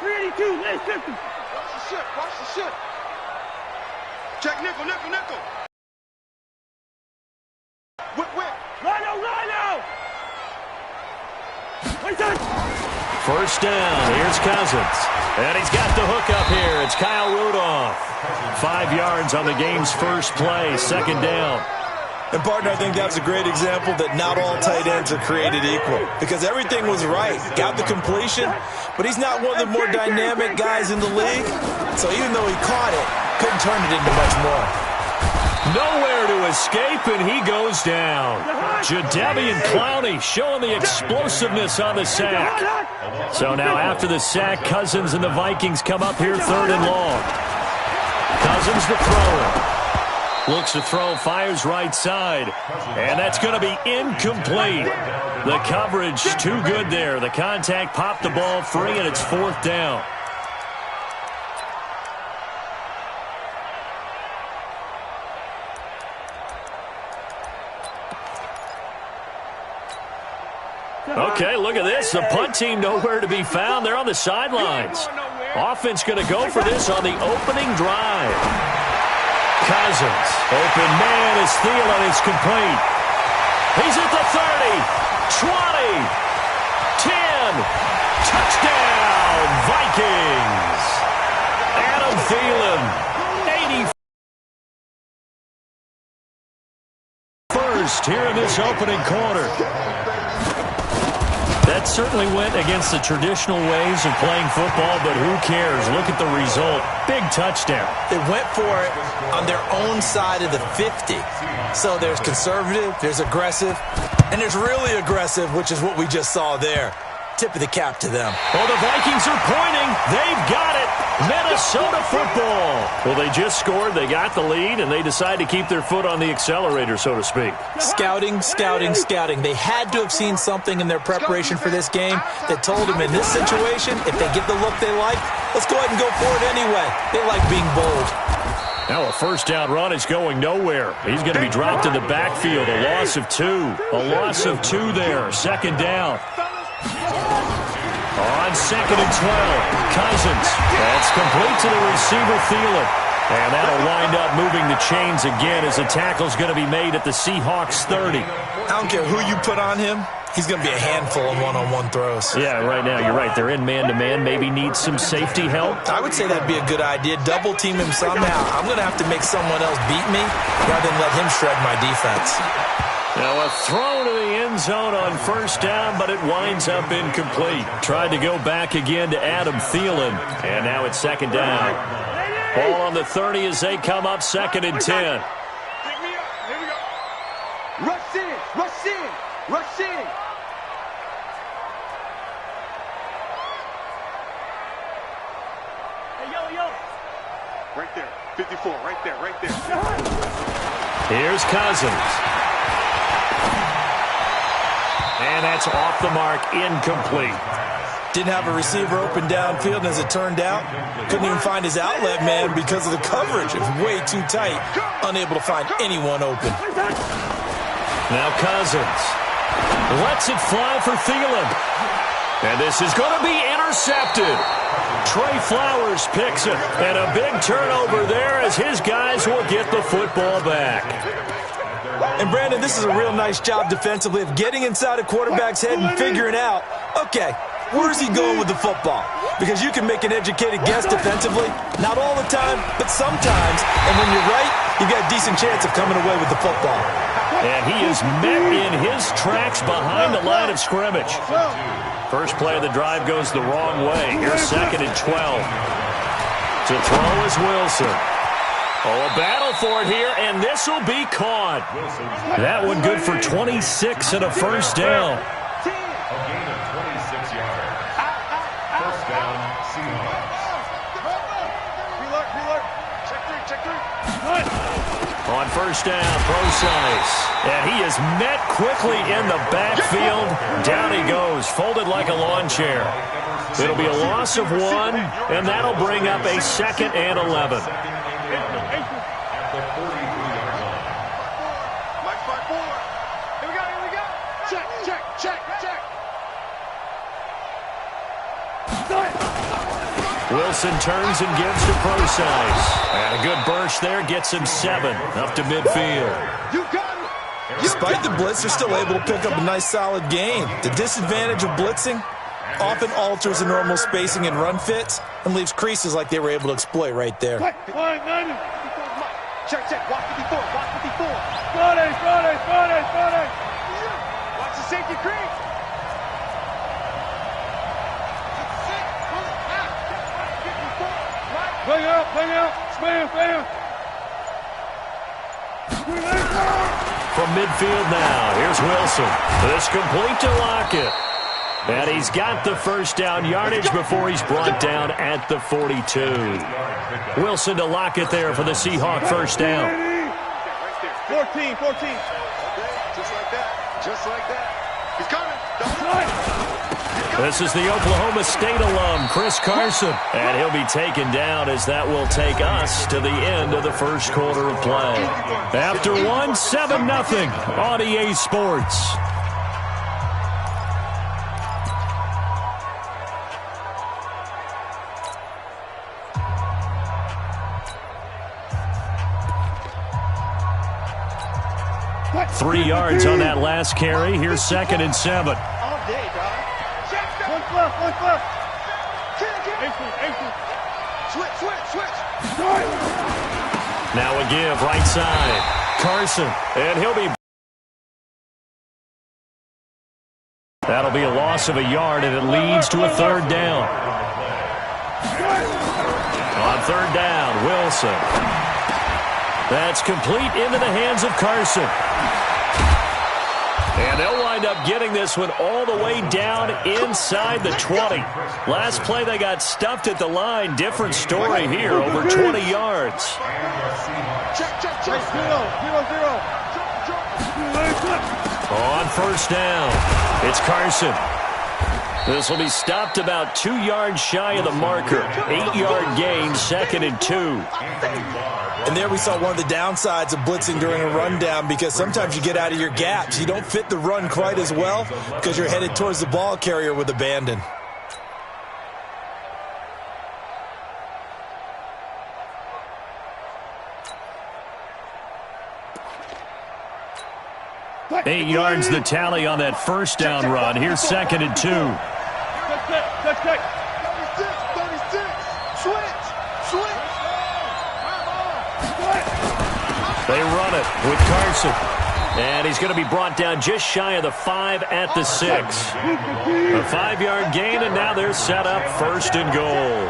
382, let's shift him. Watch the ship. Check nickel. Whip. Rhino! First down, here's Cousins. And he's got the hook up here. It's Kyle Rudolph. 5 yards on the game's first play, second down. And, partner, I think that's a great example that not all tight ends are created equal. Because everything was right. Got the completion, but he's not one of the more dynamic guys in the league. So even though he caught it, couldn't turn it into much more. Nowhere to escape, and he goes down. Jadeveon Clowney showing the explosiveness on the sack. So now after the sack, Cousins and the Vikings come up here 3rd and long. Cousins the thrower. Looks to throw, fires right side. And that's going to be incomplete. The coverage too good there. The contact popped the ball free, and it's 4th down. Okay, look at this. The punt team nowhere to be found. They're on the sidelines. Offense going to go for this on the opening drive. Cousins. Open man is Thielen. It's complete. He's at the 30. 20. 10. Touchdown, Vikings. Adam Thielen. 81st here in this opening quarter. That certainly went against the traditional ways of playing football, but who cares? Look at the result. Big touchdown. They went for it on their own side of the 50. So there's conservative, there's aggressive, and there's really aggressive, which is what we just saw there. Tip of the cap to them. Oh, the Vikings are pointing. They've got it. Minnesota football. Well, they just scored. They got the lead, and they decide to keep their foot on the accelerator, so to speak. Scouting. They had to have seen something in their preparation for this game that told them in this situation, if they get the look they like, let's go ahead and go for it anyway. They like being bold. Now a first down run is going nowhere. He's going to be dropped in the backfield. A loss of 2. A loss of 2 there. Second down. On 2nd and 12, Cousins. That's complete to the receiver, Thielen. And that'll wind up moving the chains again as the tackle's going to be made at the Seahawks 30. I don't care who you put on him. He's going to be a handful of one-on-one throws. Yeah, right now, you're right. They're in man-to-man. Maybe need some safety help. I would say that'd be a good idea. Double-team him somehow. I'm going to have to make someone else beat me rather than let him shred my defense. Now a throw to the end zone on first down, but it winds up incomplete. Tried to go back again to Adam Thielen, and now it's second down. Ball on the 30 as they come up 2nd and 10. Pick me up. Here we go. Rush in. Hey, yo. Right there. 54. Right there. Here's Cousins. And that's off the mark, incomplete. Didn't have a receiver open downfield, and as it turned out, couldn't even find his outlet man because of the coverage. It was way too tight, unable to find anyone open. Now Cousins lets it fly for Thielen. And this is going to be intercepted. Trey Flowers picks it, and a big turnover there as his guys will get the football back. And, Brandon, this is a real nice job defensively of getting inside a quarterback's head and figuring out, okay, where's he going with the football? Because you can make an educated guess defensively. Not all the time, but sometimes. And when you're right, you've got a decent chance of coming away with the football. And he is met in his tracks behind the line of scrimmage. First play of the drive goes the wrong way. Here's 2nd and 12. To throw is Wilson. Oh, a battle for it here, and this will be caught. That one good for 26 and a first down. A gain of 26 yards. First down, Seahawks. Reload. Check three. On first down, Procise. And he is met quickly in the backfield. Down he goes, folded like a lawn chair. It'll be a loss of 1, and that'll bring up a 2nd and 11. At the 43-yard line. Mike 5-4. Here we go. Check. Wilson turns and gives to Procise. And a good burst there gets him 7 up to midfield. You got it. Despite the blitz, they're still able to pick up a nice solid gain. The disadvantage of blitzing often alters the normal spacing and run fits and leaves creases like they were able to exploit right there. Check, check. Watch 54. Watch 54. Friday. Watch the safety creep. Bring out. Spam. From midfield now, here's Wilson. This complete to Lockett. And he's got the first down yardage before he's brought down at the 42. Wilson to Lockett there for the Seahawk first down. 14. Just like that. He's coming. This is the Oklahoma State alum, Chris Carson. And he'll be taken down as that will take us to the end of the first quarter of play. After 1, 7-0 on EA Sports. What? 3 yards on that last carry. Here's 2nd and 7. All day, dog. One left. Switch. Now a give, right side. Carson, and he'll be... That'll be a loss of a yard, and it leads to a 3rd down. On 3rd down, Wilson. That's complete into the hands of Carson. And they'll wind up getting this one all the way down inside the 20. Last play, they got stuffed at the line. Different story here, over 20 yards. Check. 0. On 1st down, it's Carson. This will be stopped about 2 yards shy of the marker. 8-yard gain, 2nd and 2. And there we saw one of the downsides of blitzing during a rundown, because sometimes you get out of your gaps. You don't fit the run quite as well because you're headed towards the ball carrier with abandon. Eight yards the tally on that first down run. Here's 2nd and 2. Check. 36. Switch. They run it with Carson. And he's going to be brought down just shy of the 5 at the 6. A 5-yard gain, and now they're set up 1st and goal.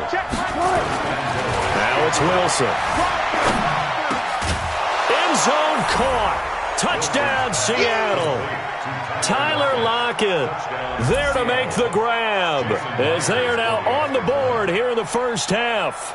Now it's Wilson. End zone caught. Touchdown, Seattle. Tyler Lockett there to make the grab as they are now on the board here in the first half.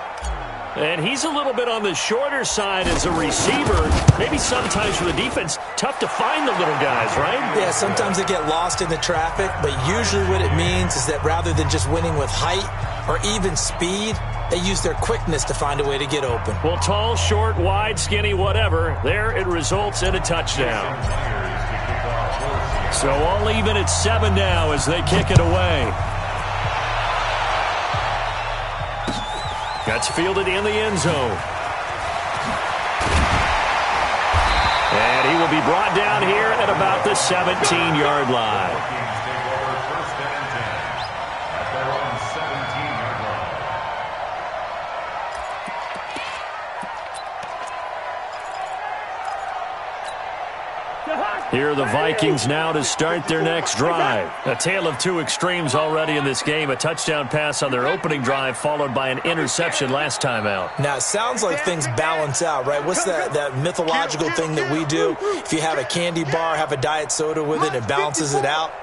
And he's a little bit on the shorter side as a receiver. Maybe sometimes for the defense, tough to find the little guys, right? Yeah, sometimes they get lost in the traffic, but usually what it means is that rather than just winning with height or even speed, they use their quickness to find a way to get open. Well, tall, short, wide, skinny, whatever, there it results in a touchdown. So all even at 7 now as they kick it away. Gets fielded in the end zone. And he will be brought down here at about the 17-yard line. Here are the Vikings now to start their next drive. A tale of 2 extremes already in this game. A touchdown pass on their opening drive followed by an interception last time out. Now, it sounds like things balance out, right? What's that mythological thing that we do? If you have a candy bar, have a diet soda with it, it balances it out.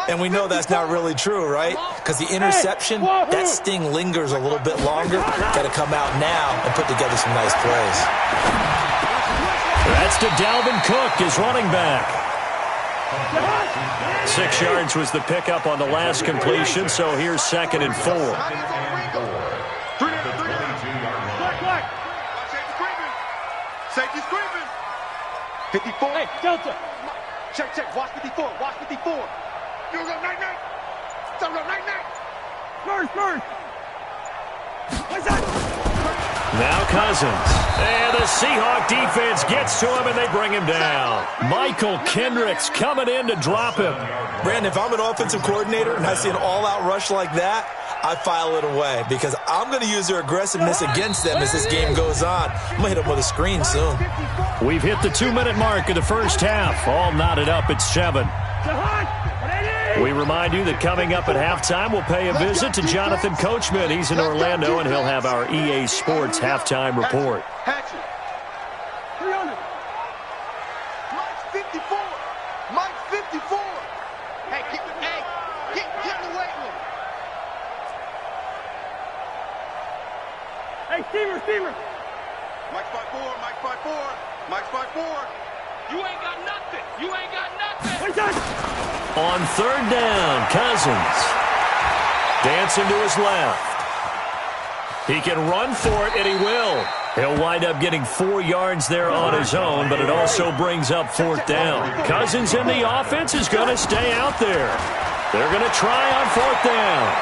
And we know that's not really true, right? Because the interception, that sting lingers a little bit longer. Got to come out now and put together some nice plays. That's to Dalvin Cook, his running back. 6 yards was the pickup on the last completion, so here's 2nd and 4. Safety's creeping. 54. Hey, Delta. Check. Watch 54. You go night. Don't go night. First. Now Cousins. And the Seahawk defense gets to him, and they bring him down. Michael Kendricks coming in to drop him. Brandon, if I'm an offensive coordinator and I see an all-out rush like that, I file it away because I'm going to use their aggressiveness against them as this game goes on. I'm going to hit them with a screen soon. We've hit the 2-minute mark of the first half. All knotted up at 7. We remind you that coming up at halftime, we'll pay a visit to Jonathan Coachman. He's in Orlando, and he'll have our EA Sports halftime report. Hatchet. 300. Mike's 54. Mike's 54. Hey, get in the weight room. Hey, Steamer. Mike's 5'4", Mike's 5'4", Mike's 5'4". You ain't got nothing. On third down, Cousins. Dancing to his left. He can run for it, and he will. He'll wind up getting 4 yards there on his own, but it also brings up fourth down. Cousins in the offense is going to stay out there. They're going to try on fourth down.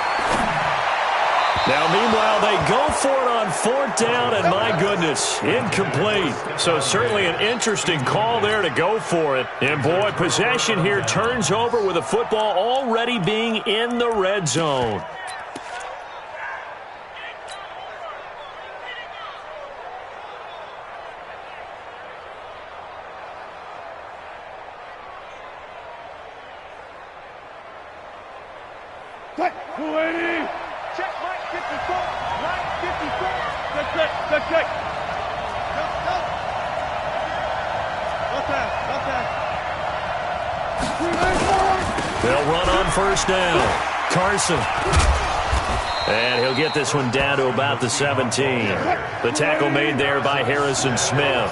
Now, meanwhile, they go for it on fourth down, and my goodness, incomplete. So certainly an interesting call there to go for it. And, boy, possession here turns over with the football already being in the red zone. Check Mike 54. Mike 54. Check. Go. They'll run on first down. Carson. And he'll get this one down to about the 17. The tackle made there by Harrison Smith.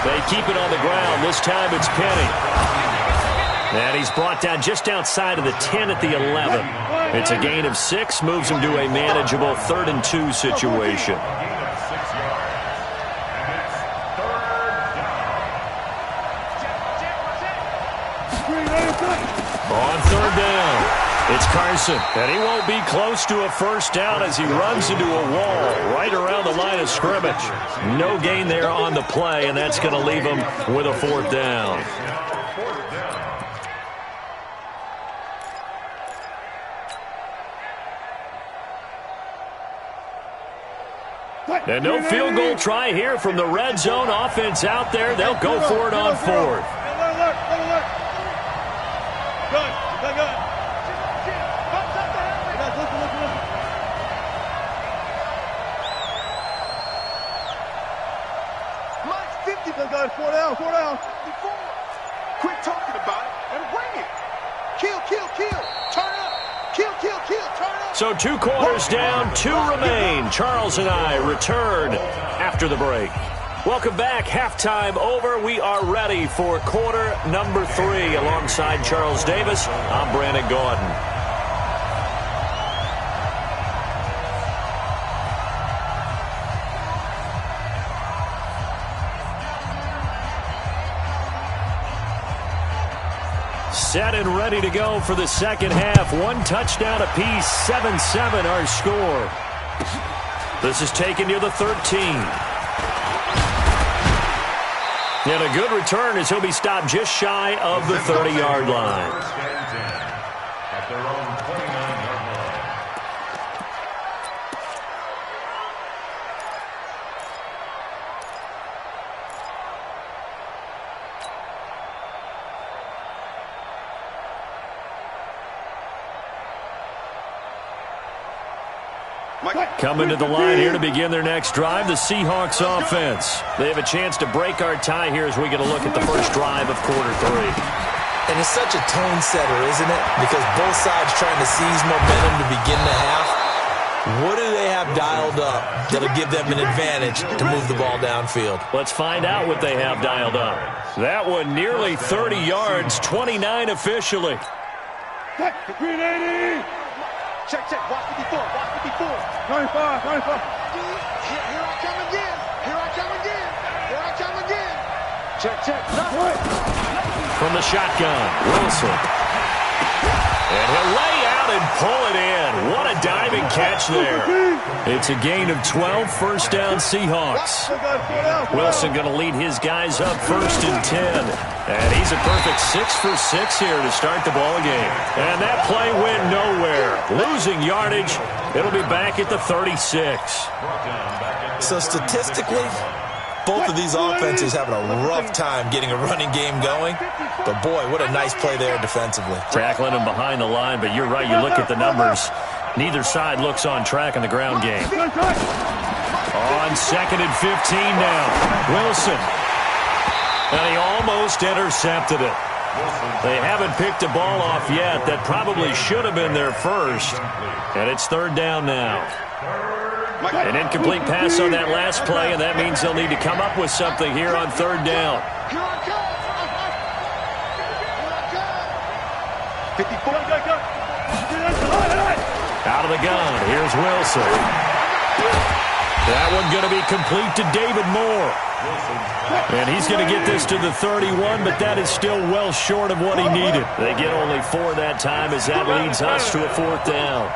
They keep it on the ground. This time it's Penny. And he's brought down just outside of the 10 at the 11. It's a gain of 6, moves him to a manageable 3rd and 2 situation. On third down, it's Carson. And he won't be close to a first down as he runs into a wall right around the line of scrimmage. No gain there on the play, and that's going to leave him with a fourth down. And no field goal try here from the red zone. Offense out there. They'll go for it on fourth. Good. Mike's 50. Four down. Quit talking about it and bring it. Kill. Turn up. Kill. Turn up. So 2 quarters down, 2 remain. Charles and I return after the break. Welcome back. Halftime over. We are ready for quarter number 3. Alongside Charles Davis, I'm Brandon Gaudin. Set and ready to go for the second half. 1 touchdown apiece, 7-7 our score. This is taken near the 13. And a good return as he'll be stopped just shy of the 30-yard line. At their own 29-yard line. Coming to the line here to begin their next drive, the Seahawks offense. They have a chance to break our tie here as we get a look at the first drive of quarter 3. And it's such a tone setter, isn't it? Because both sides trying to seize momentum to begin the half. What do they have dialed up that'll give them an advantage to move the ball downfield? Let's find out what they have dialed up. That one nearly 30 yards, 29 officially. Green 80. Check. Watch 54. 95. Here I come again. Check. From the shotgun, Wilson. And he'll lay out out and pull it in. What a diving catch there. It's a gain of 12, first down Seahawks. Wilson going to lead his guys up 1st and 10. And he's a perfect 6 for 6 here to start the ball game. And that play went nowhere. Losing yardage. It'll be back at the 36. So statistically, both of these offenses having a rough time getting a running game going. But, boy, what a nice play there defensively. Tackling him behind the line, but you're right. You look at the numbers. Neither side looks on track in the ground game. On 2nd and 15 now. Wilson. And he almost intercepted it. They haven't picked a ball off yet. That probably should have been their first. And it's 3rd down now. An incomplete pass on that last play, and that means they'll need to come up with something here on 3rd down. 54. Out of the gun, here's Wilson. That one going to be complete to David Moore. And he's going to get this to the 31, but that is still well short of what he needed. They get only 4 that time as that leads us to a 4th down.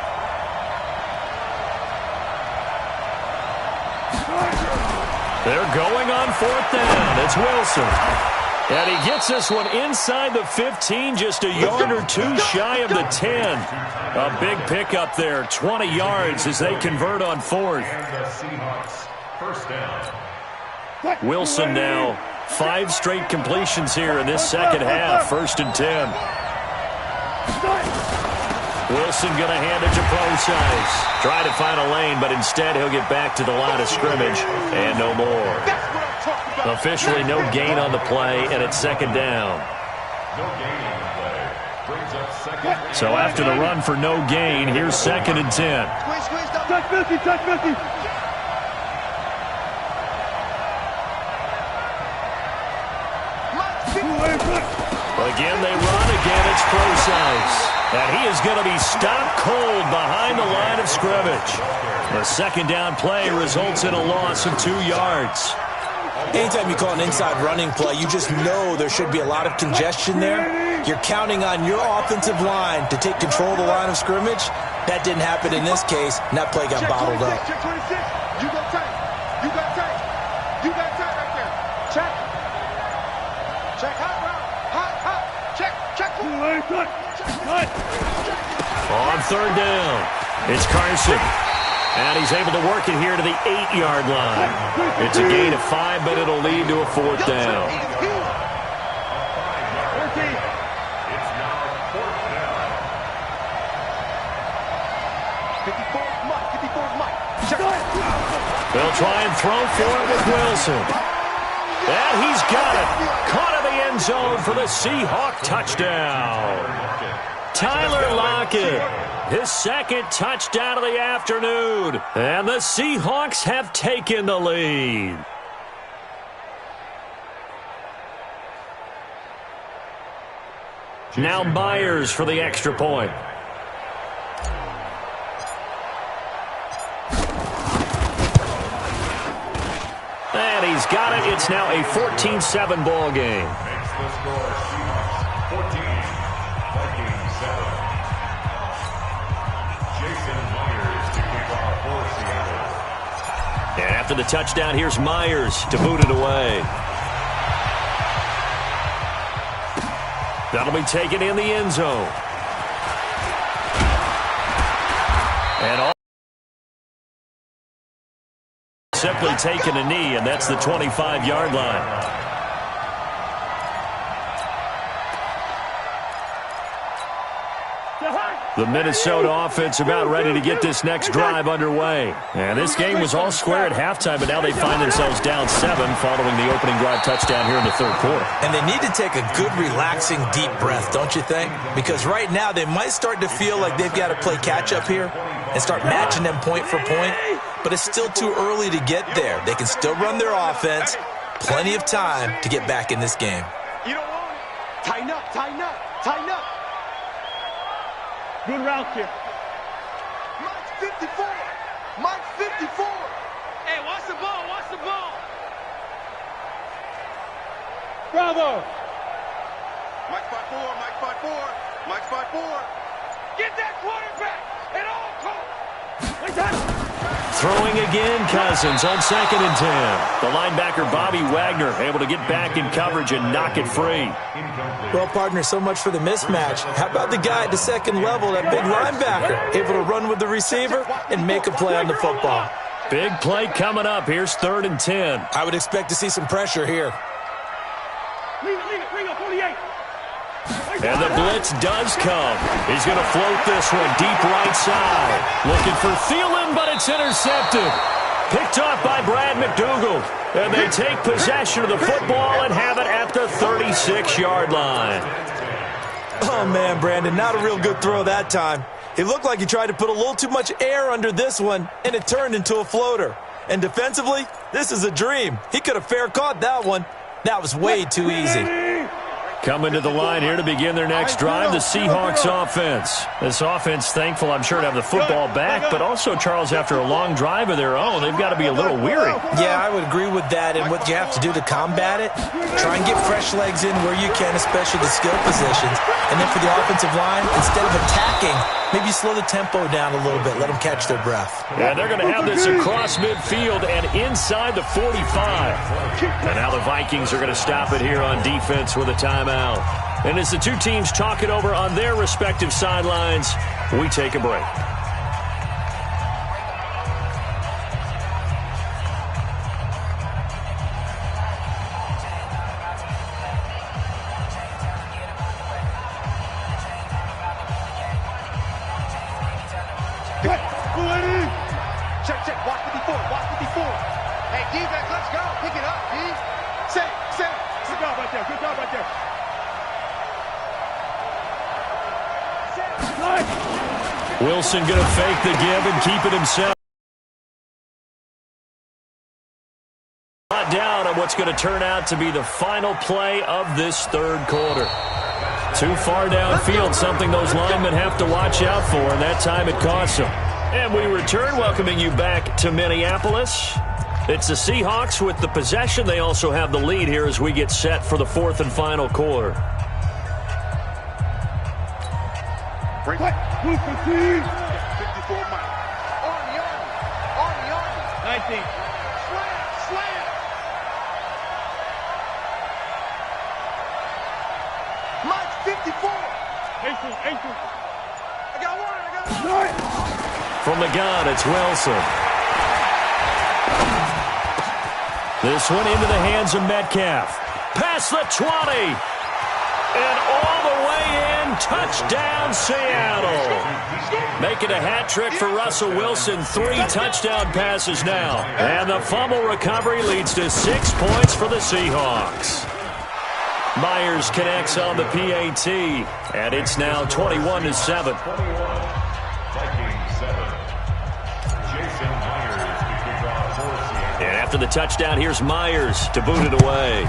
They're going on 4th down. It's Wilson. And he gets this one inside the 15, just a yard or 2 shy of the 10. A big pickup there, 20 yards as they convert on 4th. Wilson now 5 straight completions here in this second half, 1st and 10. Wilson going to hand it to Procise. Try to find a lane, but instead he'll get back to the line of scrimmage and no more. Officially no gain on the play, and it's 2nd down. So after the run for no gain, here's 2nd and 10. Touch 50, touch 50. Again they run, again it's Procise. And he is going to be stopped cold behind the line of scrimmage. The 2nd down play results in a loss of 2 yards. Anytime you call an inside running play, you just know there should be a lot of congestion there. You're counting on your offensive line to take control of the line of scrimmage. That didn't happen in this case, and that play got bottled up. Check 26. You got tight. You got tight. You got tight right there. Check. Check hot route. Hot. Check. On 3rd down, it's Carson. And he's able to work it here to the 8-yard line. It's a gain of 5, but it'll lead to a 4th down. They'll try and throw for it with Wilson. And he's got it. Caught in the end zone for the Seahawk touchdown. Tyler Lockett, his 2nd touchdown of the afternoon. And the Seahawks have taken the lead. Now Myers for the extra point. And he's got it. It's now a 14-7 ball game. And after the touchdown, here's Myers to boot it away. That'll be taken in the end zone. And all simply taking a knee, and that's the 25-yard line. The Minnesota offense about ready to get this next drive underway. And this game was all square at halftime, but now they find themselves down 7 following the opening drive touchdown here in the 3rd quarter. And they need to take a good, relaxing, deep breath, don't you think? Because right now they might start to feel like they've got to play catch-up here and start matching them point for point. But it's still too early to get there. They can still run their offense. Plenty of time to get back in this game. You don't want it. Tighten up, tighten up, tighten up. Good route here. Mike's 54. Mike's 54. Hey, watch the ball, watch the ball. Bravo. Mike's 5-4, Mike's 5-4, Mike's 5-4. Get that quarterback at all costs. Throwing again, Cousins on 2nd and 10. The linebacker, Bobby Wagner, able to get back in coverage and knock it free. Well, partner, so much for the mismatch. How about the guy at the second level, that big linebacker, able to run with the receiver and make a play on the football? Big play coming up. Here's 3rd and 10. I would expect to see some pressure here. And the blitz does come. He's going to float this one deep right side. Looking for Thielen, but it's intercepted. Picked off by Brad McDougal. And they take possession of the football and have it at the 36-yard line. Oh, man, Brandon, not a real good throw that time. It looked like he tried to put a little too much air under this one, and it turned into a floater. And defensively, this is a dream. He could have fair caught that one. That was way too easy. Coming to the line here to begin their next drive, the Seahawks offense. This offense, thankful, I'm sure, to have the football back, but also, Charles, after a long drive of their own, they've got to be a little weary. Yeah, I would agree with that, and what you have to do to combat it, try and get fresh legs in where you can, especially the skill positions. And then for the offensive line, instead of attacking, maybe slow the tempo down a little bit, let them catch their breath. And they're going to have this across midfield and inside the 45. And now the Vikings are going to stop it here on defense with a timeout. And as the two teams talk it over on their respective sidelines, we take a break. Check. Watch 54. Hey, defense, let's go. Pick it up, D. Set. Good job right there. Wilson going to fake the give and keep it himself. Down on what's going to turn out to be the final play of this third quarter. Too far downfield, something those linemen have to watch out for, and that time it costs them. And we return, welcoming you back to Minneapolis. It's the Seahawks with the possession. They also have the lead here as we get set for the fourth and final quarter. 54 Mike. Army. 19. Slam. Mike's 54. 18. I got one. From the gun, it's Wilson. This one into the hands of Metcalf. Past the 20. And all the way in, touchdown Seattle. Making a hat trick for Russell Wilson, 3 touchdown passes now. And the fumble recovery leads to 6 points for the Seahawks. Myers connects on the PAT, and it's now 21-7. And after the touchdown, here's Myers to boot it away.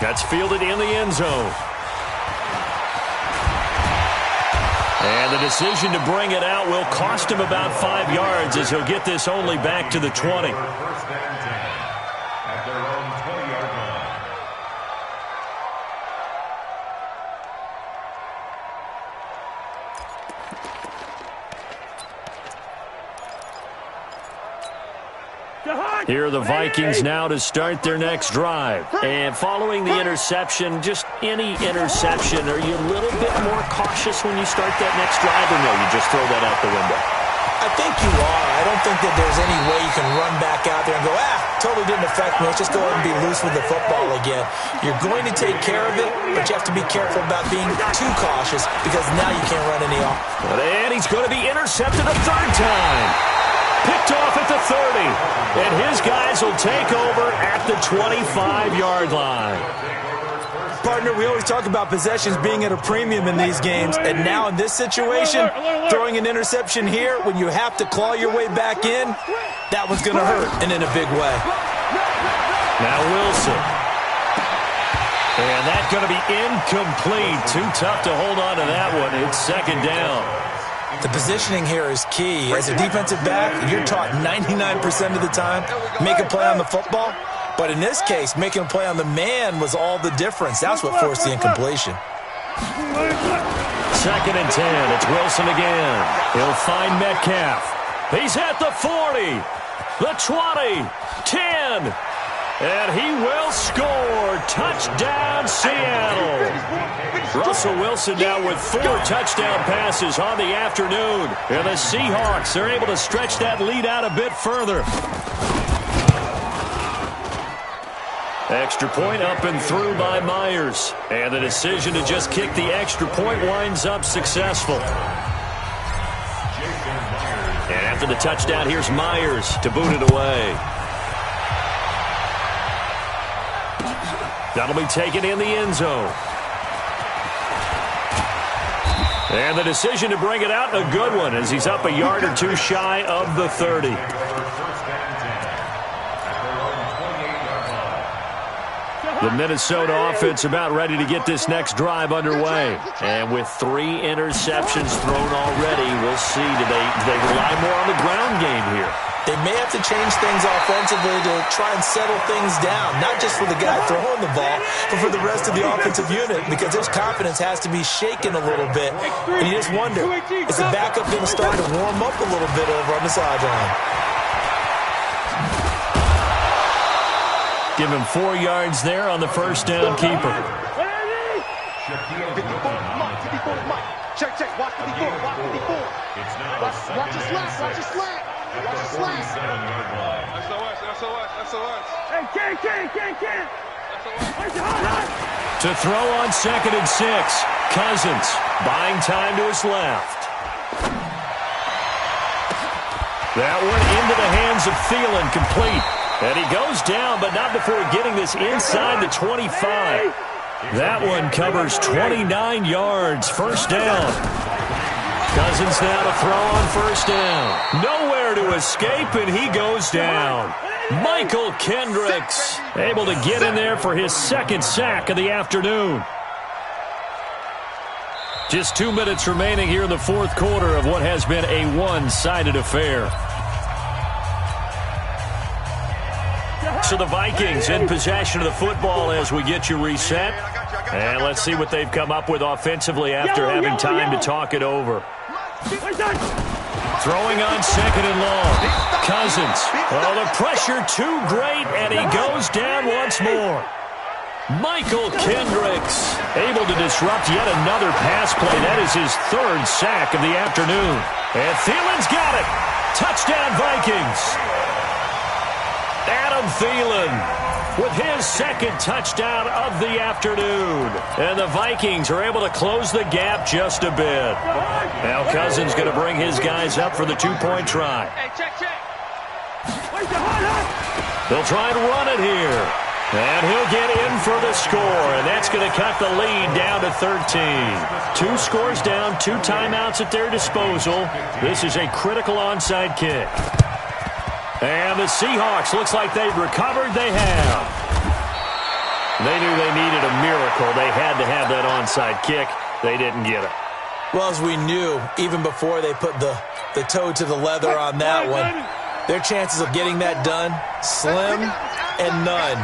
That's fielded in the end zone. And the decision to bring it out will cost him about 5 yards as he'll get this only back to the 20. Here are the Vikings now to start their next drive. And following the interception, just any interception, are you a little bit more cautious when you start that next drive, or no, you just throw that out the window? I think you are. I don't think that there's any way you can run back out there and go, totally didn't affect me. Let's just go ahead and be loose with the football again. You're going to take care of it, but you have to be careful about being too cautious because now you can't run any off. And he's going to be intercepted a third time. Picked off at the 30, and his guys will take over at the 25-yard line. Partner, we always talk about possessions being at a premium in these games, and now in this situation, throwing an interception here when you have to claw your way back in, that one's going to hurt, and in a big way. Now Wilson. And that's going to be incomplete. Too tough to hold on to that one. It's second down. The positioning here is key. As a defensive back, you're taught 99% of the time, make a play on the football. But in this case, making a play on the man was all the difference. That's what forced the incompletion. Second and 10. It's Wilson again. He'll find Metcalf. He's at the 40, the 20, 10, and he will score. Touchdown, Seattle. Russell Wilson now with 4 touchdown passes on the afternoon. And the Seahawks are able to stretch that lead out a bit further. Extra point up and through by Myers. And the decision to just kick the extra point winds up successful. And after the touchdown, here's Myers to boot it away. That'll be taken in the end zone. And the decision to bring it out, a good one, as he's up a yard or two shy of the 30. The Minnesota offense about ready to get this next drive underway. And with 3 interceptions thrown already, we'll see. Do they rely more on the ground game here? They may have to change things offensively to try and settle things down, not just for the guy throwing the ball, but for the rest of the offensive unit, because his confidence has to be shaken a little bit. And you just wonder, is the backup going to start to warm up a little bit over on the sideline? Give him 4 yards there on the first down keeper. 54, check, check, watch 54, watch 54. Watch his slack, watch his slack. Watch his slack. SOS. Hey, can't. To throw on second and 6. Cousins buying time to his left. That one into the hands of Thielen, complete. And he goes down, but not before getting this inside the 25. That one covers 29 yards. First down. Cousins now to throw on first down. Nowhere to escape, and he goes down. Michael Kendricks able to get in there for his second sack of the afternoon. Just 2 minutes remaining here in the fourth quarter of what has been a one-sided affair. So the Vikings in possession of the football as we get you reset. And let's see what they've come up with offensively after having time to talk it over. Throwing on second and long. Cousins. Oh, the pressure too great, and he goes down once more. Michael Kendricks able to disrupt yet another pass play. That is his 3rd sack of the afternoon. And Thielen's got it. Touchdown, Vikings. Adam Thielen with his 2nd touchdown of the afternoon. And the Vikings are able to close the gap just a bit. Now Cousins going to bring his guys up for the 2-point try. Hey, check. They'll try and run it here. And he'll get in for the score. And that's going to cut the lead down to 13. 2 scores down, 2 timeouts at their disposal. This is a critical onside kick. And the Seahawks, looks like they've recovered. They have. They knew they needed a miracle. They had to have that onside kick. They didn't get it. Well, as we knew, even before they put the toe to the leather on that one, their chances of getting that done, slim and none.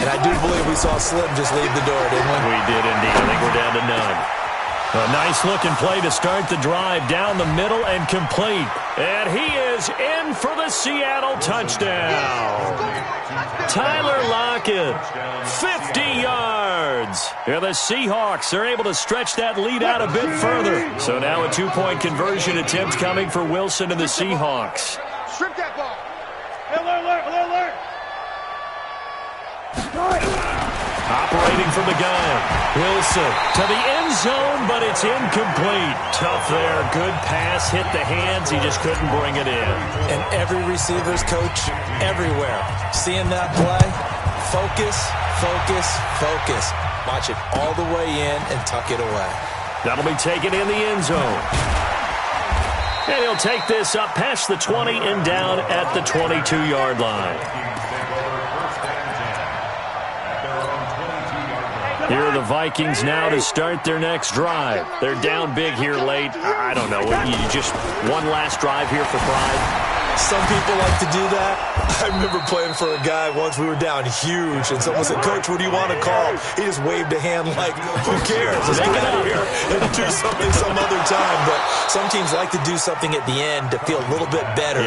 And I do believe we saw Slim just leave the door, didn't we? We did indeed. I think we're down to none. A nice-looking play to start the drive down the middle and complete. And he is in for the Seattle touchdown. Tyler Lockett, 50 yards. And the Seahawks are able to stretch that lead out a bit further. So now a 2-point conversion attempt coming for Wilson and the Seahawks. Strip that ball. Alert. Operating from the gun. Wilson to the end zone, but it's incomplete. Tough there. Good pass. Hit the hands. He just couldn't bring it in. And every receiver's coach everywhere. Seeing that play, focus. Watch it all the way in and tuck it away. That'll be taken in the end zone. And he'll take this up past the 20 and down at the 22-yard line. Here are the Vikings now to start their next drive. They're down big here late. I don't know. You just one last drive here for pride. Some people like to do that. I remember playing for a guy once. We were down huge, and someone said, "Coach, what do you want to call?" He just waved a hand like, "Who cares? Let's get out of here and do something some other time." But some teams like to do something at the end to feel a little bit better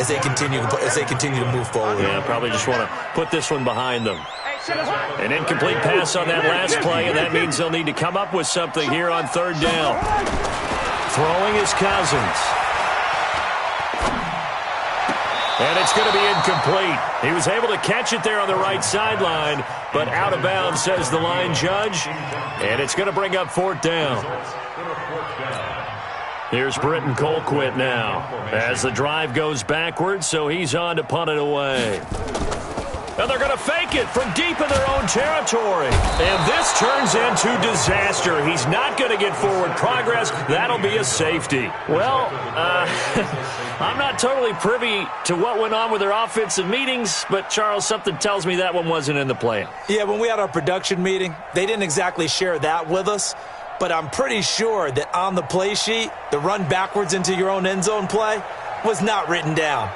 as they continue to move forward. Yeah, probably just want to put this one behind them. An incomplete pass on that last play, and that means they'll need to come up with something here on third down. Throwing is Cousins. And it's going to be incomplete. He was able to catch it there on the right sideline, but out of bounds, says the line judge. And it's going to bring up fourth down. Here's Britton Colquitt now as the drive goes backwards, so he's on to punt it away. And they're going to fake it from deep in their own territory. And this turns into disaster. He's not going to get forward progress. That'll be a safety. Well, I'm not totally privy to what went on with their offensive meetings, but, Charles, something tells me that one wasn't in the plan. Yeah, when we had our production meeting, they didn't exactly share that with us. But I'm pretty sure that on the play sheet, the run backwards into your own end zone play was not written down.